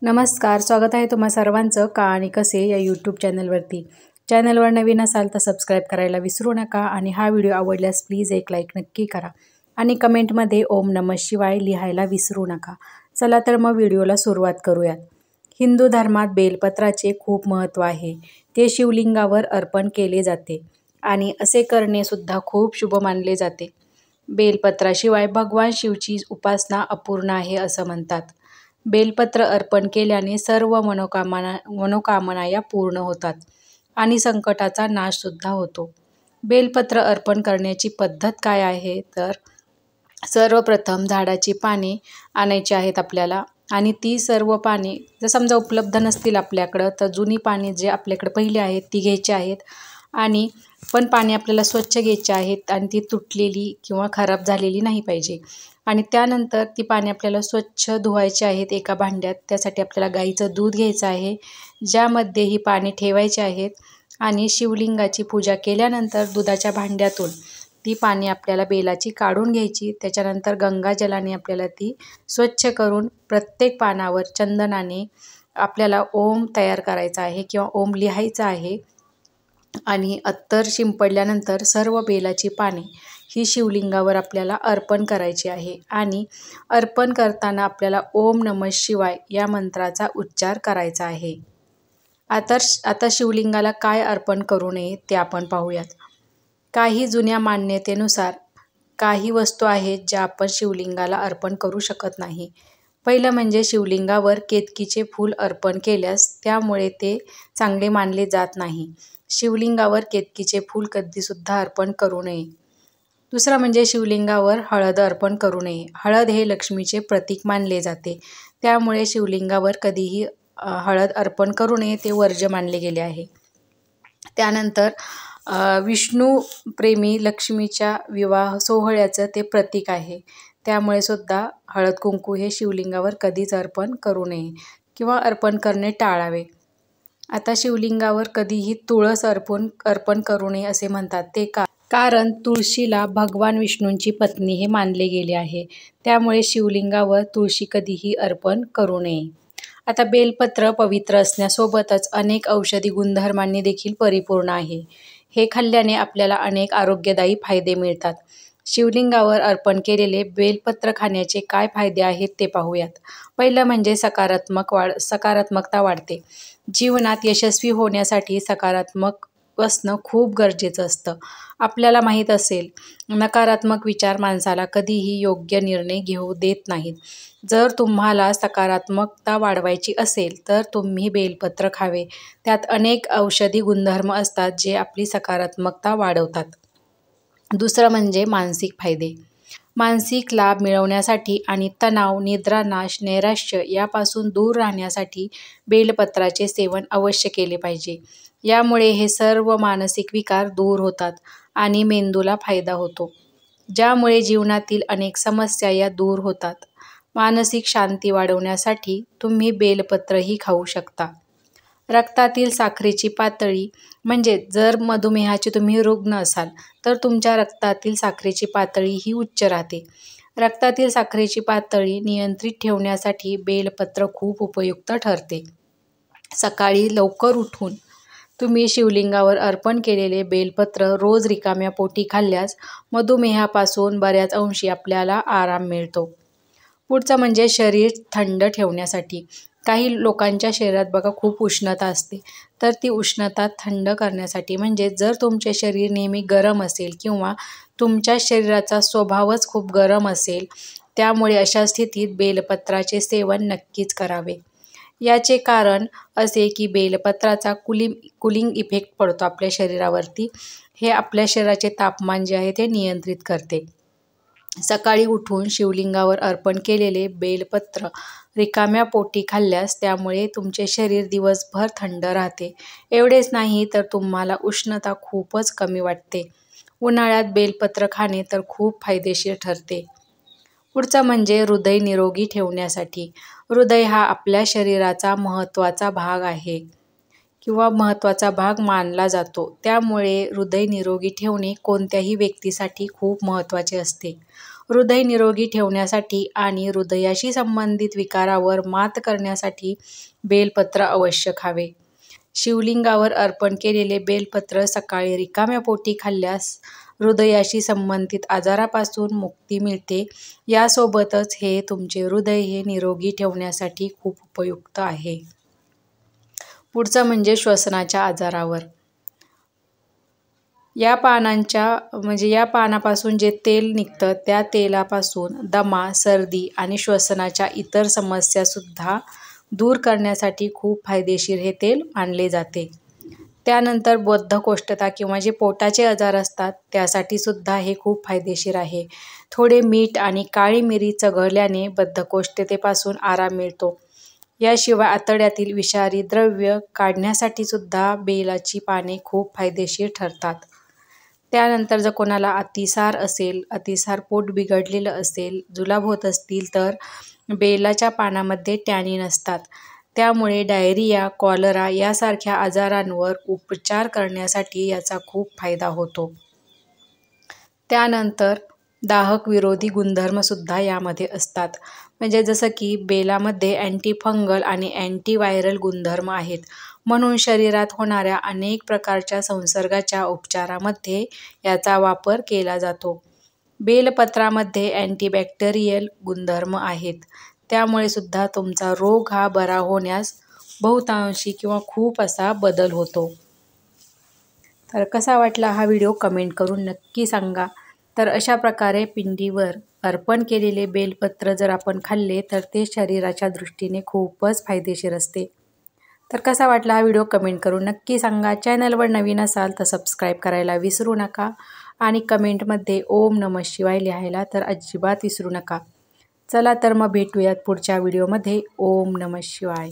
नमस्कार, स्वागत आहे तुम्हा सर्वांचं का आणि कसे या यूट्यूब चॅनलवरती. चॅनलवर नवीन असाल तर सबस्क्राईब करायला विसरू नका आणि हा व्हिडिओ आवडल्यास प्लीज एक लाईक नक्की करा आणि कमेंटमध्ये ओम नमः शिवाय लिहायला विसरू नका. चला तर मग व्हिडिओला सुरुवात करूयात. हिंदू धर्मात बेलपत्राचे खूप महत्त्व आहे. ते शिवलिंगावर अर्पण केले जाते आणि असे करणे सुद्धा खूप शुभ मानले जाते. बेलपत्राशिवाय भगवान शिवची उपासना अपूर्ण आहे असं म्हणतात. बेलपत्र अर्पण केल्याने सर्व मनोकामना या पूर्ण होतात आणि संकटाचा नाशसुद्धा होतो. बेलपत्र अर्पण करण्याची पद्धत काय आहे तर सर्वप्रथम झाडाची पाने आणायची आहेत आपल्याला आणि ती सर्व पाने जर समजा उपलब्ध नसतील आपल्याकडं तर जुनी पाने जे आपल्याकडे पहिले आहेत ती घ्यायची आहेत आणि पण पाणी आपल्याला स्वच्छ घ्यायची आहेत आणि ती तुटलेली किंवा खराब झालेली नाही पाहिजे. आणि त्यानंतर ती पाणी आपल्याला स्वच्छ धुवायची आहेत एका भांड्यात. त्यासाठी आपल्याला गाईचं दूध घ्यायचं आहे ज्यामध्ये ही पाणी ठेवायची आहेत आणि शिवलिंगाची पूजा केल्यानंतर दुधाच्या भांड्यातून ती पाणी आपल्याला बेलाची काढून घ्यायची. त्याच्यानंतर गंगाजलाने आपल्याला ती स्वच्छ करून प्रत्येक पानावर चंदनाने आपल्याला ओम तयार करायचा आहे किंवा ओम लिहायचा आहे आणि अत्तर शिंपडल्यानंतर सर्व बेलाची पाने ही शिवलिंगावर आपल्याला अर्पण करायची आहे आणि अर्पण करताना आपल्याला ओम नमः शिवाय या मंत्राचा उच्चार करायचा आहे. आता शिवलिंगाला काय अर्पण करू नये ते आपण पाहूयात. काही जुन्या मान्यतेनुसार काही वस्तू आहेत ज्या आपण शिवलिंगाला अर्पण करू शकत नाही. पहिलं म्हणजे शिवलिंगावर केतकीचे फूल अर्पण केल्यास त्यामुळे ते चांगले मानले जात नाही. शिवलिंगावर केतकीचे फूल कधीसुद्धा अर्पण करू नये. दुसरं म्हणजे शिवलिंगावर हळद अर्पण करू नये. हळद हे लक्ष्मीचे प्रतीक मानले जाते त्यामुळे शिवलिंगावर कधीही हळद अर्पण करू नये, ते वर्ज्य मानले गेले आहे. त्यानंतर विष्णू प्रेमी लक्ष्मीच्या विवाह सोहळ्याचं ते प्रतीक आहे त्यामुळे सुद्धा हळद कुंकू हे शिवलिंगावर कधीच अर्पण करू नये किंवा अर्पण करणे टाळावे. आता शिवलिंगावर कधीही तुळस अर्पण करू नये असे म्हणतात. ते कारण तुळशीला भगवान विष्णूंची पत्नी हे मानले गेले आहे त्यामुळे शिवलिंगावर तुळशी कधीही अर्पण करू नये. आता बेलपत्र पवित्र असण्यासोबतच अनेक औषधी गुणधर्मांनी देखील परिपूर्ण आहे. हे खाल्ल्याने आपल्याला अनेक आरोग्यदायी फायदे मिळतात. शिवलिंगावर अर्पण केलेले बेलपत्र खाण्याचे काय फायदे आहेत ते पाहूयात. पहिलं म्हणजे सकारात्मकता वाढते. जीवनात यशस्वी होण्यासाठी सकारात्मक असणं खूप गरजेचं असतं. आपल्याला माहीत असेल नकारात्मक विचार माणसाला कधीही योग्य निर्णय घेऊ देत नाहीत. जर तुम्हाला सकारात्मकता वाढवायची असेल तर तुम्ही बेलपत्र खावे. त्यात अनेक औषधी गुणधर्म असतात जे आपली सकारात्मकता वाढवतात. दुसरं म्हणजे मानसिक फायदे. मानसिक लाभ मिळवण्यासाठी आणि तणाव, निद्रानाश, नैराश्य यापासून दूर राहण्यासाठी बेलपत्राचे सेवन अवश्य केले पाहिजे. यामुळे हे सर्व मानसिक विकार दूर होतात आणि मेंदूला फायदा होतो ज्यामुळे जीवनातील अनेक समस्या या दूर होतात. मानसिक शांती वाढवण्यासाठी तुम्ही बेलपत्रही खाऊ शकता. रक्तातील साखरेची पातळी म्हणजे जर मधुमेहाचे तुम्ही रुग्ण असाल तर तुमच्या रक्तातील साखरेची पातळी ही उच्च राहते. रक्तातील साखरेची पातळी नियंत्रित ठेवण्यासाठी बेलपत्र खूप उपयुक्त ठरते. सकाळी लवकर उठून तुम्ही शिवलिंगावर अर्पण केलेले बेलपत्र रोज रिकाम्या पोटी खाल्ल्यास मधुमेहापासून बऱ्याच अंशी आपल्याला आराम मिळतो. पुढचं म्हणजे शरीर थंड ठेवण्यासाठी. काही लोकांच्या शरीरात बघा खूप उष्णता असते तर ती उष्णता थंड करण्यासाठी म्हणजे जर तुमचे शरीर नेहमी गरम असेल किंवा तुमच्या शरीराचा स्वभावच खूप गरम असेल त्यामुळे अशा स्थितीत बेलपत्राचे सेवन नक्कीच करावे. याचे कारण असे की बेलपत्राचा कुलिंग इफेक्ट पडतो आपल्या शरीरावरती. हे आपल्या शरीराचे तापमान जे आहे ते नियंत्रित करते. सकाळी उठून शिवलिंगावर अर्पण केलेले बेलपत्र रिकाम्या पोटी खाल्ल्यास त्यामुळे तुमचे शरीर दिवसभर थंड राहते. एवढेच नाही तर तुम्हाला उष्णता खूपच कमी वाटते. उन्हाळ्यात बेलपत्र खाणे तर खूप फायदेशीर ठरते. पुढचा म्हणजे हृदय निरोगी ठेवण्यासाठी. हृदय हा आपल्या शरीराचा महत्त्वाचा भाग आहे किंवा महत्त्वाचा भाग मानला जातो त्यामुळे हृदय निरोगी ठेवणे कोणत्याही व्यक्तीसाठी खूप महत्त्वाचे असते. हृदय निरोगी ठेवण्यासाठी आणि हृदयाशी संबंधित विकारावर मात करण्यासाठी बेलपत्र अवश्य खावे. शिवलिंगावर अर्पण केलेले बेलपत्र सकाळी रिकाम्या पोटी खाल्ल्यास हृदयाशी संबंधित आजारापासून मुक्ती मिळते. यासोबतच हे तुमचे हृदय हे निरोगी ठेवण्यासाठी खूप उपयुक्त आहे. पुढचं म्हणजे श्वसनाच्या आजारावर. या पानापासून जे तेल निघतं त्या तेलापासून दमा, सर्दी आणि श्वसनाच्या इतर समस्यासुद्धा दूर करण्यासाठी खूप फायदेशीर हे तेल मानले जाते. त्यानंतर बद्धकोष्ठता किंवा जे पोटाचे आजार असतात त्यासाठी सुद्धा हे खूप फायदेशीर आहे. थोडे मीठ आणि काळी मिरी चघळल्याने बद्धकोष्ठतेपासून आराम मिळतो. याशिवाय आतड्यातील विषारी द्रव्य काढण्यासाठी सुद्धा बेलाची पाने खूप फायदेशीर ठरतात. त्यानंतर जर कोणाला अतिसार पोट बिघडलेलं असेल, जुलाब होत असतील तर बेलाच्या पानामध्ये टॅनिन असतात. त्यामुळे डायरिया, कॉलरा यासारख्या आजारांवर उपचार करण्यासाठी याचा खूप फायदा होतो. त्यानंतर दाहक विरोधी गुणधर्मसुद्धा यामध्ये असतात. म्हणजे जसं की बेलामध्ये अँटीफंगल आणि अँटीव्हायरल गुणधर्म आहेत. म्हणून शरीरात होणाऱ्या अनेक प्रकारच्या संसर्गाच्या उपचारामध्ये याचा वापर केला जातो. बेलपत्रामध्ये अँटीबॅक्टेरियल गुणधर्म आहेत. त्यामुळे सुद्धा तुमचा रोग हा बरा होण्यास बहुतांशी किंवा खूप असा बदल होतो. तर कसा वाटला हा व्हिडिओ कमेंट करून नक्की सांगा. तर अशा प्रकारे पिंडीवर अर्पण केलेले बेलपत्र जर आपण खाल्ले तर ते शरीराच्या दृष्टीने खूपच फायदेशीर असते. तर कसा वाटला हा व्हिडिओ कमेंट करून नक्की सांगा. चॅनलवर नवीन असाल तर सबस्क्राईब करायला विसरू नका आणि कमेंटमध्ये ओम नमः शिवाय लिहायला तर अजिबात विसरू नका. चला तर मग भेटूयात पुढच्या व्हिडिओमध्ये. ओम नमः शिवाय.